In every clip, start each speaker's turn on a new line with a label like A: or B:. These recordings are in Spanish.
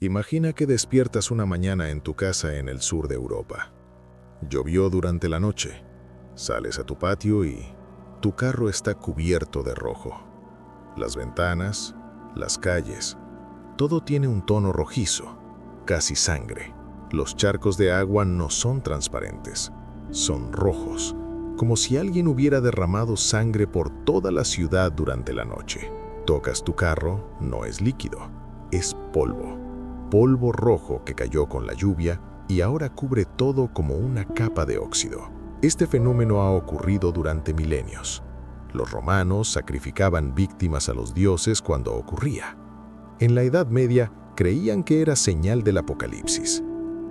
A: Imagina que despiertas una mañana en tu casa en el sur de Europa. Llovió durante la noche. Sales a tu patio y tu carro está cubierto de rojo. Las ventanas, las calles, todo tiene un tono rojizo, casi sangre. Los charcos de agua no son transparentes, son rojos, como si alguien hubiera derramado sangre por toda la ciudad durante la noche. Tocas tu carro, no es líquido, es polvo. Polvo rojo que cayó con la lluvia y ahora cubre todo como una capa de óxido. Este fenómeno ha ocurrido durante milenios. Los romanos sacrificaban víctimas a los dioses cuando ocurría. En la Edad Media creían que era señal del apocalipsis.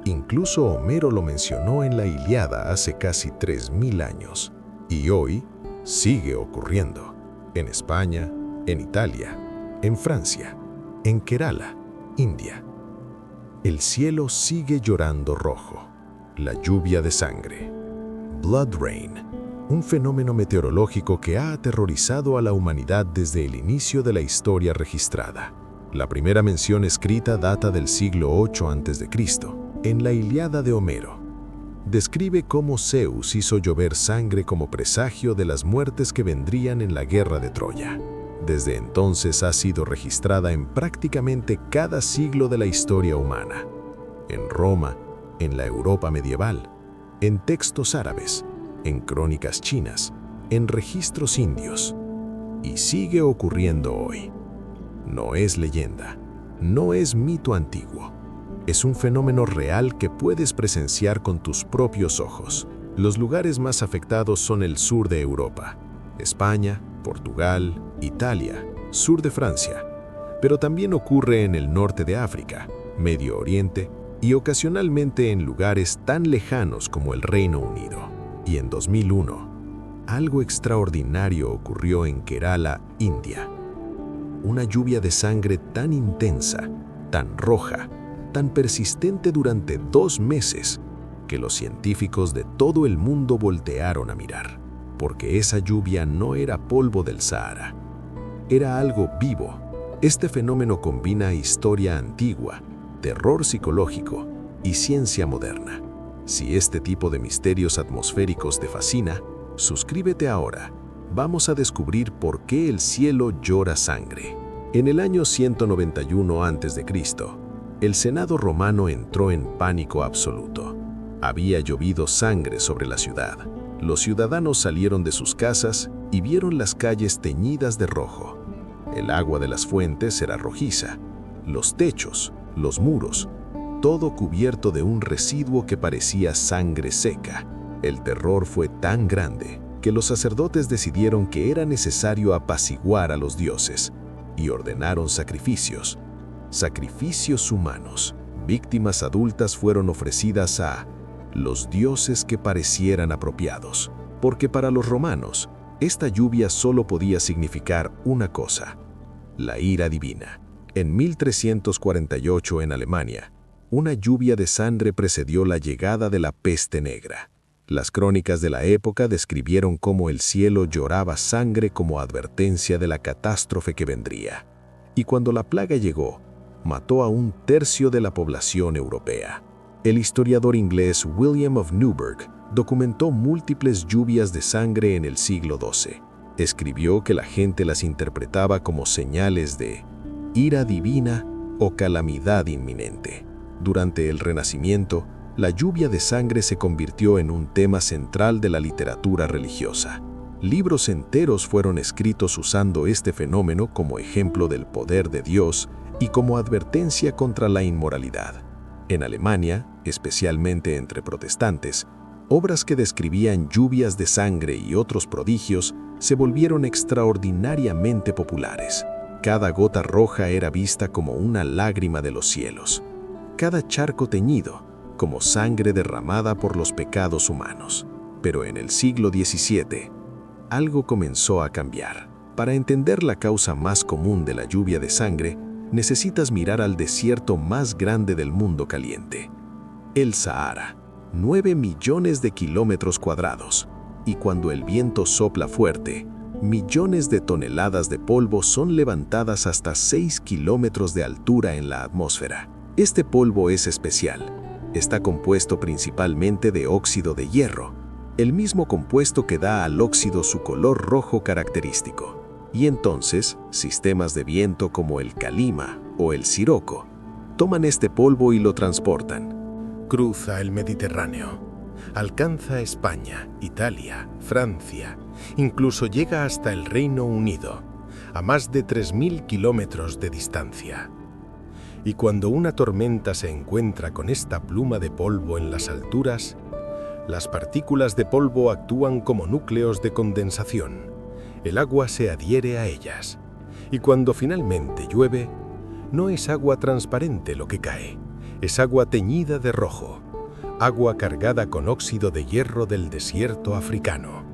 A: Incluso Homero lo mencionó en la Ilíada hace casi 3000 años. Y hoy sigue ocurriendo. En España, en Italia, en Francia, en Kerala, India. El cielo sigue llorando rojo. La lluvia de sangre. Blood Rain, un fenómeno meteorológico que ha aterrorizado a la humanidad desde el inicio de la historia registrada. La primera mención escrita data del siglo VIII a.C., en la Ilíada de Homero. Describe cómo Zeus hizo llover sangre como presagio de las muertes que vendrían en la guerra de Troya. Desde entonces ha sido registrada en prácticamente cada siglo de la historia humana. En Roma, en la Europa medieval, en textos árabes, en crónicas chinas, en registros indios. Y sigue ocurriendo hoy. No es leyenda, no es mito antiguo. Es un fenómeno real que puedes presenciar con tus propios ojos. Los lugares más afectados son el sur de Europa, España, Portugal, Italia, sur de Francia, pero también ocurre en el norte de África, Medio Oriente y ocasionalmente en lugares tan lejanos como el Reino Unido. Y en 2001, algo extraordinario ocurrió en Kerala, India. Una lluvia de sangre tan intensa, tan roja, tan persistente durante 2 meses, que los científicos de todo el mundo voltearon a mirar, porque esa lluvia no era polvo del Sahara. Era algo vivo. Este fenómeno combina historia antigua, terror psicológico y ciencia moderna. Si este tipo de misterios atmosféricos te fascina, suscríbete ahora. Vamos a descubrir por qué el cielo llora sangre. En el año 191 a.C., el Senado romano entró en pánico absoluto. Había llovido sangre sobre la ciudad. Los ciudadanos salieron de sus casas y vieron las calles teñidas de rojo. El agua de las fuentes era rojiza, los techos, los muros, todo cubierto de un residuo que parecía sangre seca. El terror fue tan grande que los sacerdotes decidieron que era necesario apaciguar a los dioses y ordenaron sacrificios humanos. Víctimas adultas fueron ofrecidas a los dioses que parecieran apropiados, porque para los romanos, esta lluvia solo podía significar una cosa: la ira divina. En 1348 en Alemania, una lluvia de sangre precedió la llegada de la peste negra. Las crónicas de la época describieron cómo el cielo lloraba sangre como advertencia de la catástrofe que vendría. Y cuando la plaga llegó, mató a 1/3 de la población europea. El historiador inglés William of Newburgh documentó múltiples lluvias de sangre en el siglo XII. Escribió que la gente las interpretaba como señales de ira divina o calamidad inminente. Durante el Renacimiento, la lluvia de sangre se convirtió en un tema central de la literatura religiosa. Libros enteros fueron escritos usando este fenómeno como ejemplo del poder de Dios y como advertencia contra la inmoralidad. En Alemania, especialmente entre protestantes, obras que describían lluvias de sangre y otros prodigios se volvieron extraordinariamente populares. Cada gota roja era vista como una lágrima de los cielos, cada charco teñido como sangre derramada por los pecados humanos. Pero en el siglo XVII, algo comenzó a cambiar. Para entender la causa más común de la lluvia de sangre, necesitas mirar al desierto más grande del mundo caliente, el Sahara, 9 millones de kilómetros cuadrados. Y cuando el viento sopla fuerte, millones de toneladas de polvo son levantadas hasta 6 kilómetros de altura en la atmósfera.
B: Este polvo es especial. Está compuesto principalmente de óxido de hierro, el mismo compuesto que da al óxido su color rojo característico. Y entonces, sistemas de viento como el calima o el siroco toman este polvo y lo transportan.
C: Cruza el Mediterráneo, alcanza España, Italia, Francia, incluso llega hasta el Reino Unido, a más de 3.000 kilómetros de distancia. Y cuando una tormenta se encuentra con esta pluma de polvo en las alturas, las partículas de polvo actúan como núcleos de condensación. El agua se adhiere a ellas. Y cuando finalmente llueve, no es agua transparente lo que cae, es agua teñida de rojo, agua cargada con óxido de hierro del desierto africano.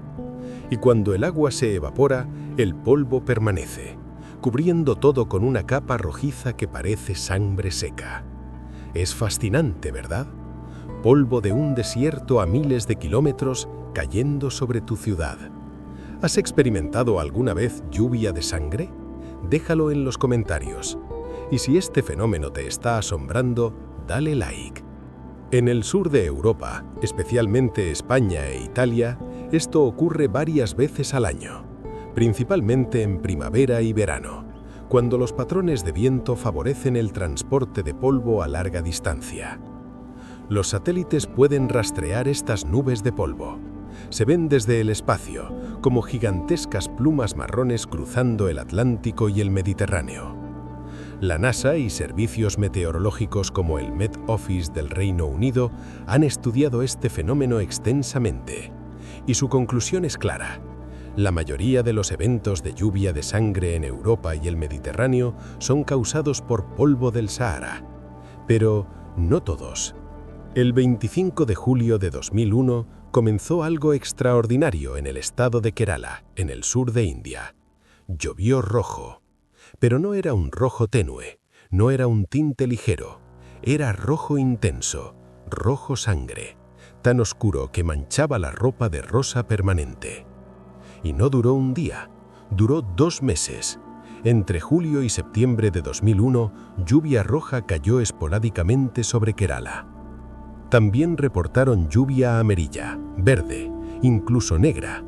C: Y cuando el agua se evapora, el polvo permanece, cubriendo todo con una capa rojiza que parece sangre seca. Es fascinante, ¿verdad? Polvo de un desierto a miles de kilómetros cayendo sobre tu ciudad. ¿Has experimentado alguna vez lluvia de sangre? Déjalo en los comentarios. Y si este fenómeno te está asombrando, dale like. En el sur de Europa, especialmente España e Italia, esto ocurre varias veces al año, principalmente en primavera y verano, cuando los patrones de viento favorecen el transporte de polvo a larga distancia. Los satélites pueden rastrear estas nubes de polvo. Se ven desde el espacio, como gigantescas plumas marrones cruzando el Atlántico y el Mediterráneo. La NASA y servicios meteorológicos como el Met Office del Reino Unido han estudiado este fenómeno extensamente. Y su conclusión es clara. La mayoría de los eventos de lluvia de sangre en Europa y el Mediterráneo son causados por polvo del Sahara. Pero no todos. El 25 de julio de 2001 comenzó algo extraordinario en el estado de Kerala, en el sur de India. Llovió rojo. Pero no era un rojo tenue, no era un tinte ligero, era rojo intenso, rojo sangre, tan oscuro que manchaba la ropa de rosa permanente. Y no duró un día, duró 2 meses. Entre julio y septiembre de 2001, lluvia roja cayó esporádicamente sobre Kerala. También reportaron lluvia amarilla, verde, incluso negra.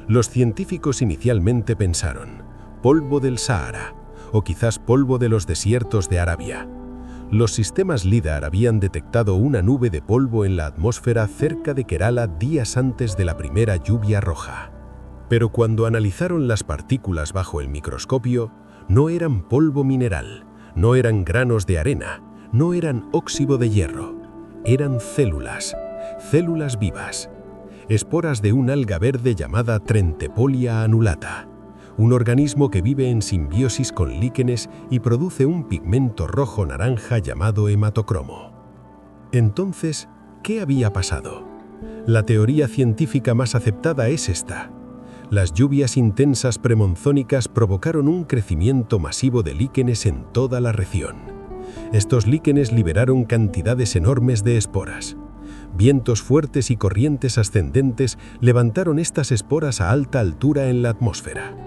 C: Los científicos inicialmente pensaron, polvo del Sahara, o quizás polvo de los desiertos de Arabia. Los sistemas LIDAR habían detectado una nube de polvo en la atmósfera cerca de Kerala días antes de la primera lluvia roja. Pero cuando analizaron las partículas bajo el microscopio, no eran polvo mineral, no eran granos de arena, no eran óxido de hierro, eran células vivas, esporas de un alga verde llamada Trentepolia annulata, un organismo que vive en simbiosis con líquenes y produce un pigmento rojo-naranja llamado hematocromo. Entonces, ¿qué había pasado? La teoría científica más aceptada es esta. Las lluvias intensas premonzónicas provocaron un crecimiento masivo de líquenes en toda la región. Estos líquenes liberaron cantidades enormes de esporas. Vientos fuertes y corrientes ascendentes levantaron estas esporas a alta altura en la atmósfera.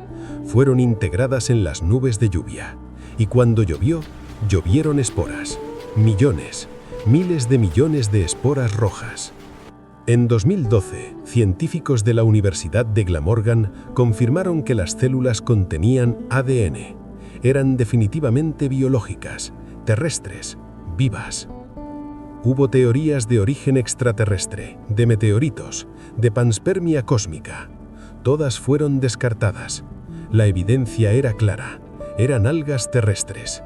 C: Fueron integradas en las nubes de lluvia. Y cuando llovió, llovieron esporas. Millones, miles de millones de esporas rojas. En 2012, científicos de la Universidad de Glamorgan confirmaron que las células contenían ADN. Eran definitivamente biológicas, terrestres, vivas. Hubo teorías de origen extraterrestre, de meteoritos, de panspermia cósmica. Todas fueron descartadas. La evidencia era clara, eran algas terrestres.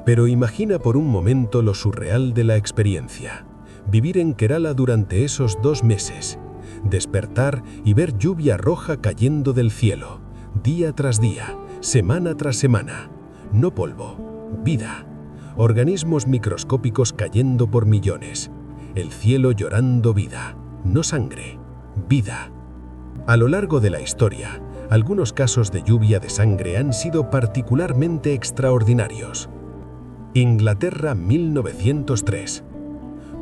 C: Pero imagina por un momento lo surreal de la experiencia. Vivir en Kerala durante esos 2 meses, despertar y ver lluvia roja cayendo del cielo, día tras día, semana tras semana. No polvo, vida. Organismos microscópicos cayendo por millones. El cielo llorando vida, no sangre, vida. A lo largo de la historia, algunos casos de lluvia de sangre han sido particularmente extraordinarios. Inglaterra 1903.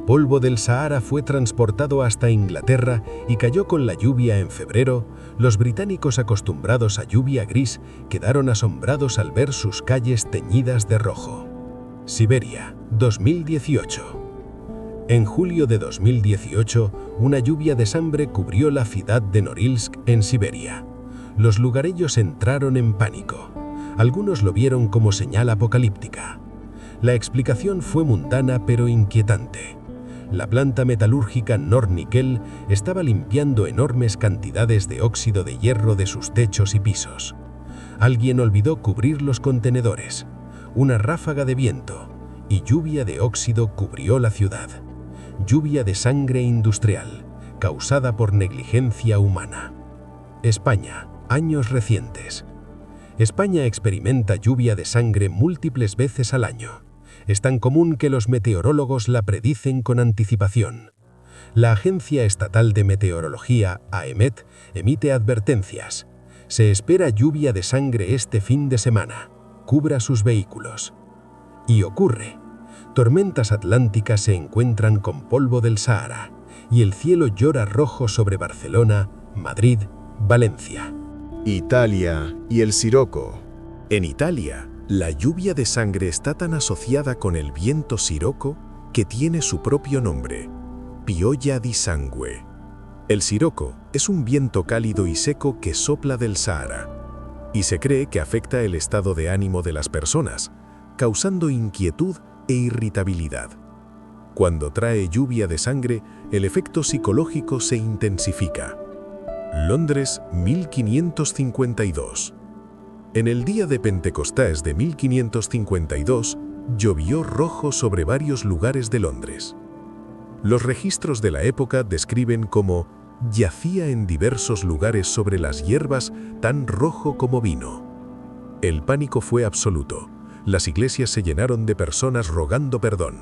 C: Polvo del Sahara fue transportado hasta Inglaterra y cayó con la lluvia en febrero. Los británicos, acostumbrados a lluvia gris, quedaron asombrados al ver sus calles teñidas de rojo. Siberia, 2018. En julio de 2018, una lluvia de sangre cubrió la ciudad de Norilsk, en Siberia. Los lugareños entraron en pánico. Algunos lo vieron como señal apocalíptica. La explicación fue mundana pero inquietante. La planta metalúrgica Nornickel estaba limpiando enormes cantidades de óxido de hierro de sus techos y pisos. Alguien olvidó cubrir los contenedores. Una ráfaga de viento y lluvia de óxido cubrió la ciudad. Lluvia de sangre industrial, causada por negligencia humana. España, años recientes. España experimenta lluvia de sangre múltiples veces al año. Es tan común que los meteorólogos la predicen con anticipación. La Agencia Estatal de Meteorología, AEMET, emite advertencias. Se espera lluvia de sangre este fin de semana. Cubra sus vehículos. Y ocurre. Tormentas atlánticas se encuentran con polvo del Sahara y el cielo llora rojo sobre Barcelona, Madrid, Valencia.
A: Italia y el Sirocco.
B: En Italia, la lluvia de sangre está tan asociada con el viento Sirocco que tiene su propio nombre, pioggia di sangue. El Sirocco es un viento cálido y seco que sopla del Sahara y se cree que afecta el estado de ánimo de las personas, causando inquietud e irritabilidad. Cuando trae lluvia de sangre, el efecto psicológico se intensifica. Londres, 1552. En el día de Pentecostés de 1552, llovió rojo sobre varios lugares de Londres. Los registros de la época describen cómo yacía en diversos lugares sobre las hierbas tan rojo como vino. El pánico fue absoluto. Las iglesias se llenaron de personas rogando perdón.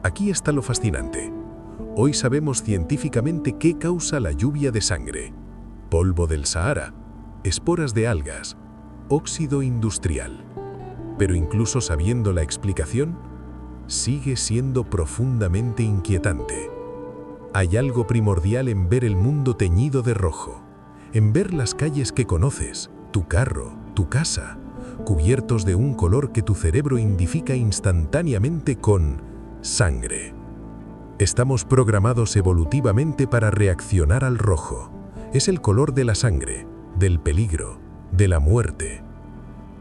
B: Aquí está lo fascinante. Hoy sabemos científicamente qué causa la lluvia de sangre: polvo del Sahara, esporas de algas, óxido industrial. Pero incluso sabiendo la explicación, sigue siendo profundamente inquietante. Hay algo primordial en ver el mundo teñido de rojo, en ver las calles que conoces, tu carro, tu casa, cubiertos de un color que tu cerebro identifica instantáneamente con sangre. Estamos programados evolutivamente para reaccionar al rojo. Es el color de la sangre, del peligro, de la muerte.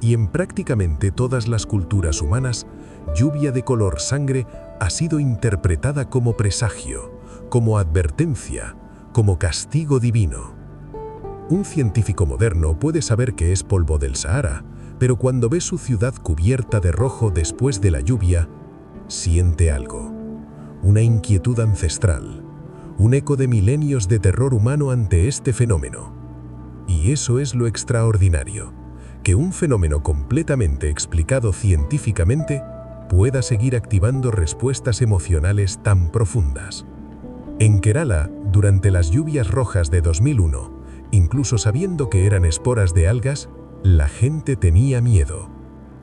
B: Y en prácticamente todas las culturas humanas, lluvia de color sangre ha sido interpretada como presagio, como advertencia, como castigo divino. Un científico moderno puede saber que es polvo del Sahara, pero cuando ve su ciudad cubierta de rojo después de la lluvia, siente algo. Una inquietud ancestral, un eco de milenios de terror humano ante este fenómeno. Y eso es lo extraordinario, que un fenómeno completamente explicado científicamente pueda seguir activando respuestas emocionales tan profundas. En Kerala, durante las lluvias rojas de 2001, incluso sabiendo que eran esporas de algas, la gente tenía miedo.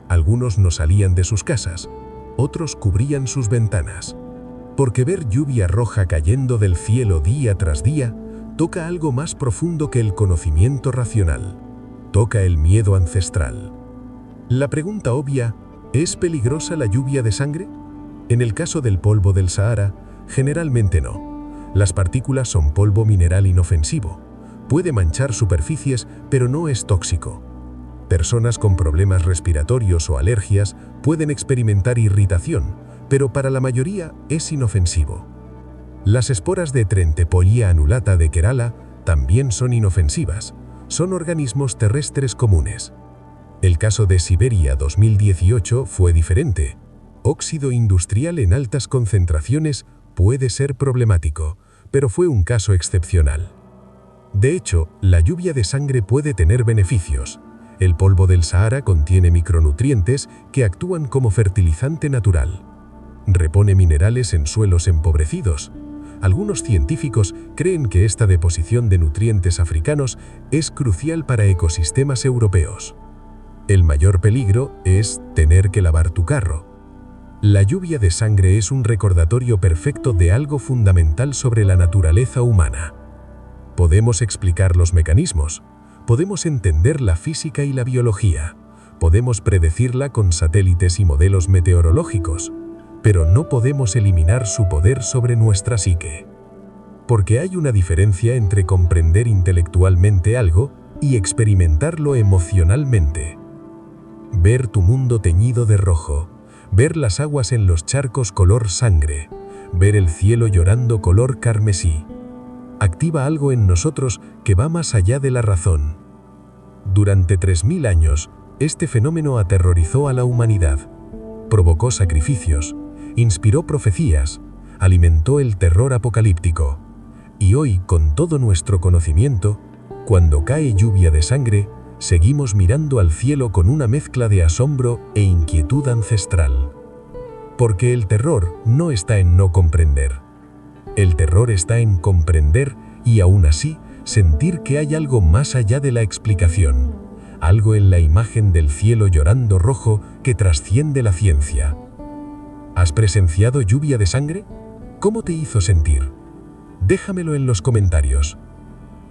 B: Algunos no salían de sus casas, otros cubrían sus ventanas. Porque ver lluvia roja cayendo del cielo día tras día toca algo más profundo que el conocimiento racional. Toca el miedo ancestral. La pregunta obvia, ¿es peligrosa la lluvia de sangre? En el caso del polvo del Sahara, generalmente no. Las partículas son polvo mineral inofensivo. Puede manchar superficies, pero no es tóxico. Personas con problemas respiratorios o alergias pueden experimentar irritación, pero para la mayoría es inofensivo. Las esporas de Trentepolla annulata de Kerala también son inofensivas. Son organismos terrestres comunes. El caso de Siberia 2018 fue diferente. Óxido industrial en altas concentraciones puede ser problemático, pero fue un caso excepcional. De hecho, la lluvia de sangre puede tener beneficios. El polvo del Sahara contiene micronutrientes que actúan como fertilizante natural. Repone minerales en suelos empobrecidos. Algunos científicos creen que esta deposición de nutrientes africanos es crucial para ecosistemas europeos. El mayor peligro es tener que lavar tu carro. La lluvia de sangre es un recordatorio perfecto de algo fundamental sobre la naturaleza humana. Podemos explicar los mecanismos, podemos entender la física y la biología,
D: Podemos predecirla con satélites y modelos meteorológicos, pero no podemos eliminar su poder sobre nuestra psique. Porque hay una diferencia entre comprender intelectualmente algo y experimentarlo emocionalmente. Ver tu mundo teñido de rojo, ver las aguas en los charcos color sangre, ver el cielo llorando color carmesí, activa algo en nosotros que va más allá de la razón. Durante 3000 años, este fenómeno aterrorizó a la humanidad, provocó sacrificios, inspiró profecías, alimentó el terror apocalíptico. Y hoy, con todo nuestro conocimiento, cuando cae lluvia de sangre, seguimos mirando al cielo con una mezcla de asombro e inquietud ancestral. Porque el terror no está en no comprender. El terror está en comprender y aún así sentir que hay algo más allá de la explicación, algo en la imagen del cielo llorando rojo que trasciende la ciencia. ¿Has presenciado lluvia de sangre? ¿Cómo te hizo sentir? Déjamelo en los comentarios.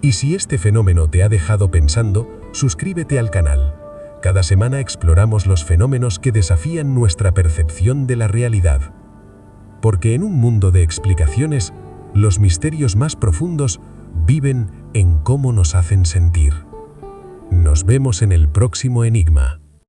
D: Y si este fenómeno te ha dejado pensando, suscríbete al canal. Cada semana exploramos los fenómenos que desafían nuestra percepción de la realidad. Porque en un mundo de explicaciones, los misterios más profundos viven en cómo nos hacen sentir. Nos vemos en el próximo enigma.